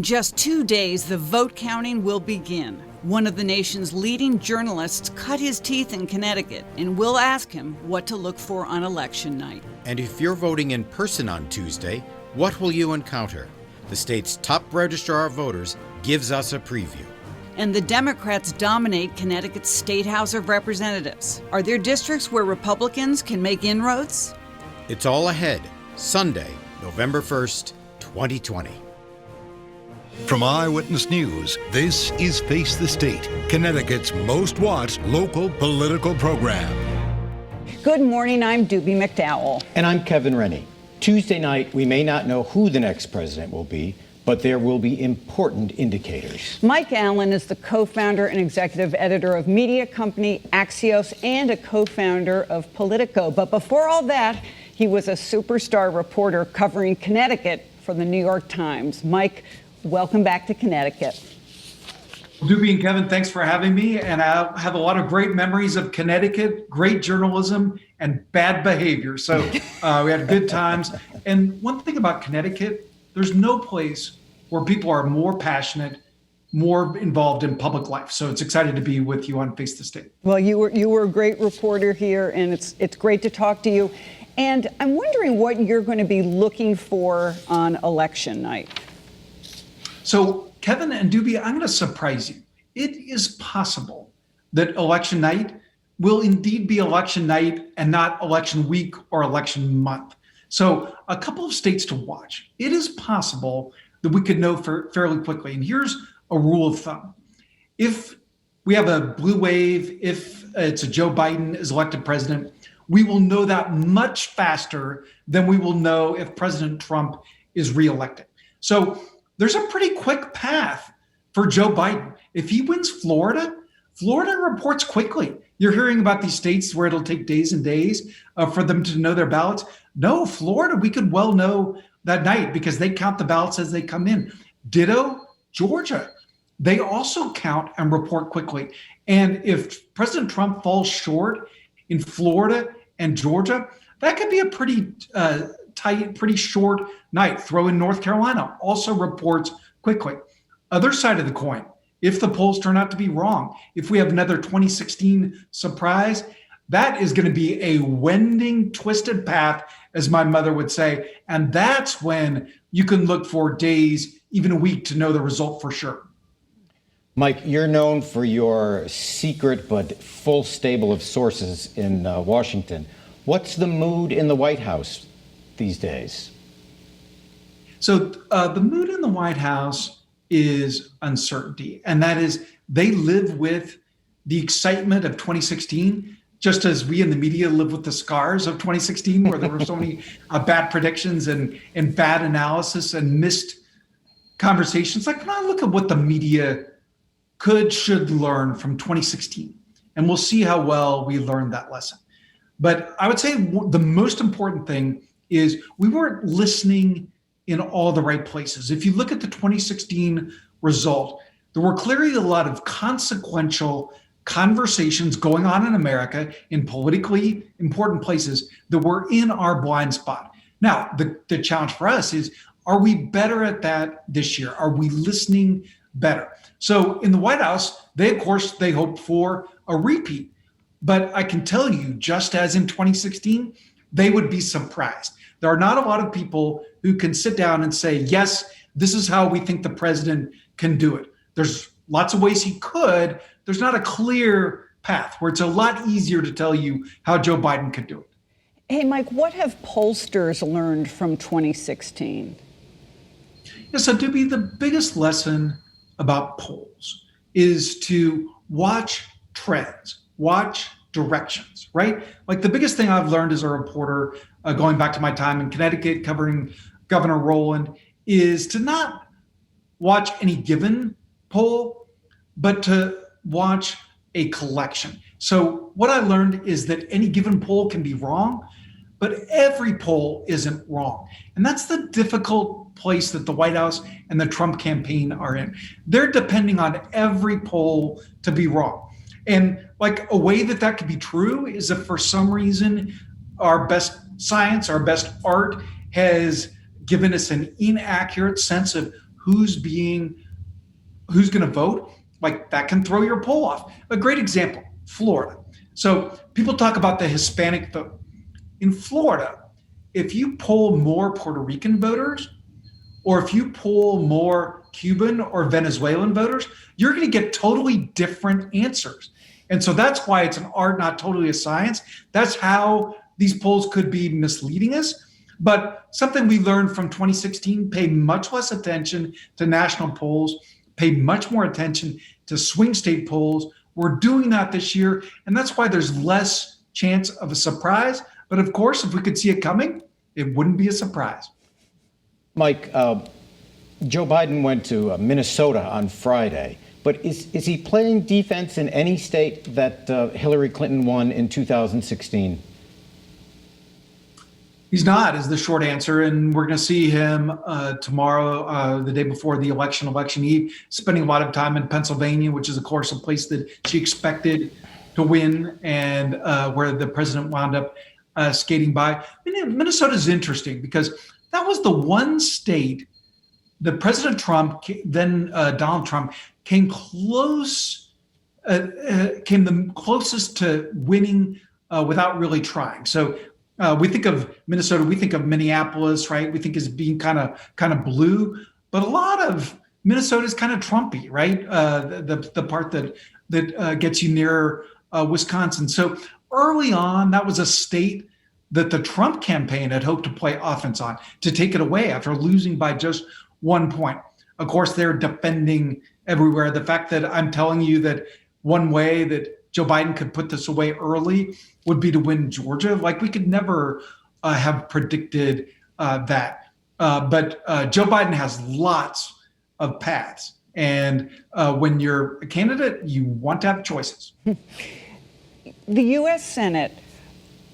In just 2 days, the vote counting will begin. One of the nation's leading journalists cut his teeth in Connecticut, and we'll ask him what to look for on election night. And if you're voting in person on Tuesday, what will you encounter? The state's top registrar of voters gives us a preview. And the Democrats dominate Connecticut's State House of Representatives. Are there districts where Republicans can make inroads? It's all ahead, Sunday, November 1st, 2020. From Eyewitness News, this is Face the State, Connecticut's most watched local political program. Good morning, I'm Doobie McDowell. And I'm Kevin Rennie. Tuesday night, we may not know who the next president will be, but there will be important indicators. Mike Allen is the co-founder and executive editor of media company Axios and a co-founder of Politico. But before all that, he was a superstar reporter covering Connecticut for the New York Times. Mike, welcome back to Connecticut. Doobie and Kevin, thanks for having me. And I have a lot of great memories of Connecticut, great journalism, and bad behavior. So we had good times. And one thing about Connecticut, there's no place where people are more passionate, more involved in public life. So it's excited to be with you on Face the State. Well, you were a great reporter here, and it's great to talk to you. And I'm wondering what you're going to be looking for on election night. So, Kevin and Doobie, I'm going to surprise you. It is possible that election night will indeed be election night and not election week or election month. So, a couple of states to watch. It is possible that we could know fairly quickly. And here's a rule of thumb. If we have a blue wave, if it's a Joe Biden is elected president, we will know that much faster than we will know if President Trump is reelected. So, there's a pretty quick path for Joe Biden. If he wins Florida, Florida reports quickly. You're hearing about these states where it'll take days and days for them to know their ballots. No, Florida, we could well know that night because they count the ballots as they come in. Ditto, Georgia. They also count and report quickly. And if President Trump falls short in Florida and Georgia, that could be a pretty tight, pretty short night. Throw in North Carolina, also reports quickly. Other side of the coin, if the polls turn out to be wrong, if we have another 2016 surprise, that is going to be a wending, twisted path, as my mother would say. And that's when you can look for days, even a week, to know the result for sure. Mike, you're known for your secret but full stable of sources in Washington. What's the mood in the White House these days? So the mood in the White House is uncertainty. And that is they live with the excitement of 2016, just as we in the media live with the scars of 2016, where there were so many bad predictions and bad analysis and missed conversations. Like when I look at what the media should learn from 2016, and we'll see how well we learned that lesson. But I would say the most important thing is we weren't listening in all the right places. If you look at the 2016 result, there were clearly a lot of consequential conversations going on in America in politically important places that were in our blind spot. Now, the challenge for us is, are we better at that this year? Are we listening better? So in the White House, they hope for a repeat. But I can tell you, just as in 2016, they would be surprised. There are not a lot of people who can sit down and say, yes, this is how we think the president can do it. There's lots of ways he could. There's not a clear path where it's a lot easier to tell you how Joe Biden could do it. Hey, Mike, what have pollsters learned from 2016? Yeah, so Doobie, the biggest lesson about polls is to watch trends, watch directions, right? Like the biggest thing I've learned as a reporter, going back to my time in Connecticut covering Governor Rowland, is to not watch any given poll, but to watch a collection. So what I learned is that any given poll can be wrong, but every poll isn't wrong. And that's the difficult place that the White House and the Trump campaign are in. They're depending on every poll to be wrong. And like a way that could be true is if for some reason our best science, our best art has given us an inaccurate sense of who's going to vote, like that can throw your poll off. A great example, Florida. So people talk about the Hispanic vote. In Florida, if you poll more Puerto Rican voters, or if you poll more Cuban or Venezuelan voters, you're going to get totally different answers. And so that's why it's an art, not totally a science. That's how these polls could be misleading us. But something we learned from 2016, pay much less attention to national polls, pay much more attention to swing state polls. We're doing that this year, and that's why there's less chance of a surprise. But of course, if we could see it coming, it wouldn't be a surprise. Mike, Joe Biden went to Minnesota on Friday, but is he playing defense in any state that Hillary Clinton won in 2016? He's not, is the short answer. And we're going to see him tomorrow, the day before the election eve, spending a lot of time in Pennsylvania, which is, of course, a place that she expected to win and where the president wound up skating by. Minnesota is interesting because that was the one state that President Trump, then Donald Trump, came the closest to winning without really trying. So we think of Minnesota, we think of Minneapolis, right? We think as being kind of blue, but a lot of Minnesota is kind of Trumpy, right? The part that gets you near Wisconsin. So early on, that was a state that the Trump campaign had hoped to play offense on, to take it away after losing by just 1 point. Of course, they're defending everywhere. The fact that I'm telling you that one way that Joe Biden could put this away early would be to win Georgia. Like, we could never have predicted that. But Joe Biden has lots of paths. And when you're a candidate, you want to have choices. The U.S. Senate,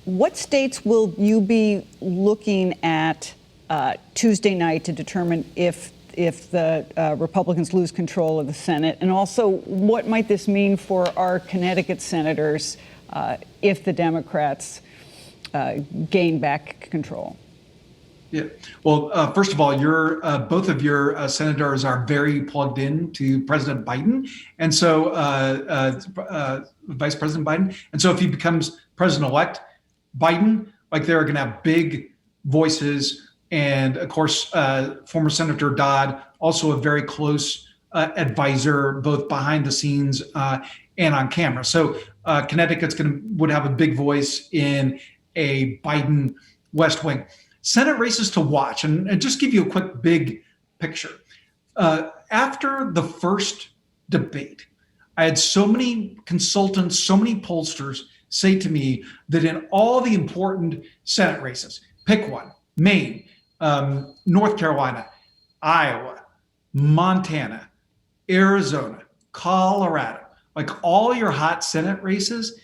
what states will you be looking at Tuesday night to determine if the Republicans lose control of the Senate? And also, what might this mean for our Connecticut senators if the Democrats gain back control? Yeah. Well, first of all, both of your senators are very plugged in to President Biden, and so Vice President Biden. And so if he becomes president-elect Biden, like, they're going to have big voices. And of course, former Senator Dodd, also a very close advisor, both behind the scenes and on camera. So Connecticut's would have a big voice in a Biden West Wing. Senate races to watch, and just give you a quick big picture. After the first debate, I had so many consultants, so many pollsters say to me that in all the important Senate races, pick one: Maine, North Carolina, Iowa, Montana, Arizona, Colorado, like all your hot Senate races,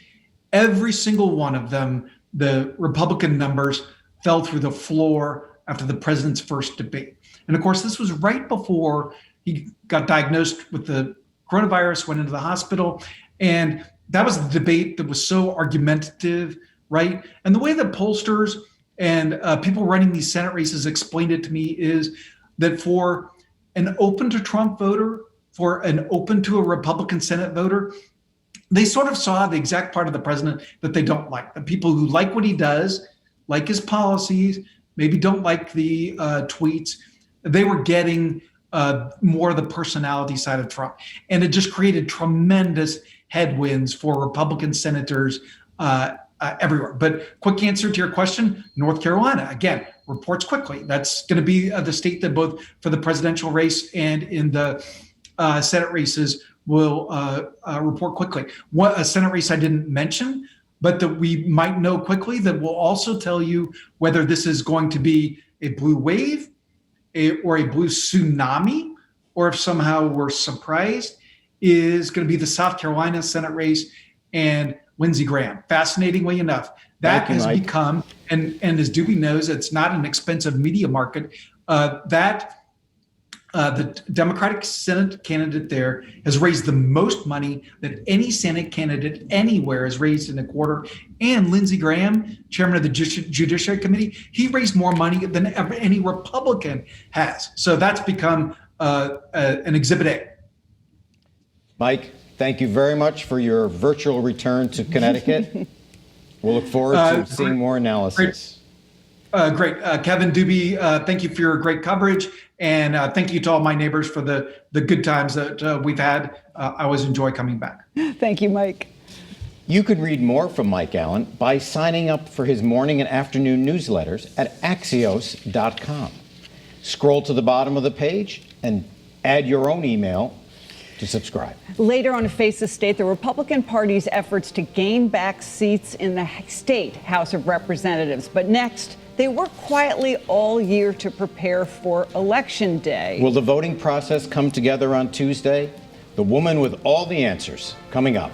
every single one of them, the Republican numbers fell through the floor after the president's first debate. And of course, this was right before he got diagnosed with the coronavirus, went into the hospital. And that was the debate that was so argumentative, right? And the way that pollsters and people running these Senate races explained it to me is that for an open to Trump voter, for an open to a Republican Senate voter, they sort of saw the exact part of the president that they don't like. The people who like what he does, like his policies, maybe don't like the tweets, they were getting more of the personality side of Trump. And it just created tremendous headwinds for Republican senators everywhere. But quick answer to your question, North Carolina, again, reports quickly. That's going to be the state that both for the presidential race and in the Senate races will report quickly. A Senate race I didn't mention, but that we might know quickly, that will also tell you whether this is going to be a blue wave or a blue tsunami, or if somehow we're surprised, is going to be the South Carolina Senate race and Lindsey Graham. Fascinatingly enough, that has become, and as Doobie knows, it's not an expensive media market, the Democratic Senate candidate there has raised the most money that any Senate candidate anywhere has raised in a quarter. And Lindsey Graham, chairman of the Judiciary Committee, he raised more money than ever any Republican has. So that's become an Exhibit A. Mike, thank you very much for your virtual return to Connecticut. We'll look forward to seeing more analysis. Great. Kevin, Doobie, thank you for your great coverage. And thank you to all my neighbors for the good times that we've had. I always enjoy coming back. Thank you, Mike. You can read more from Mike Allen by signing up for his morning and afternoon newsletters at Axios.com. Scroll to the bottom of the page and add your own email to subscribe. Later on Face the State, the Republican Party's efforts to gain back seats in the state House of Representatives. But next, they work quietly all year to prepare for Election Day. Will the voting process come together on Tuesday? The woman with all the answers coming up.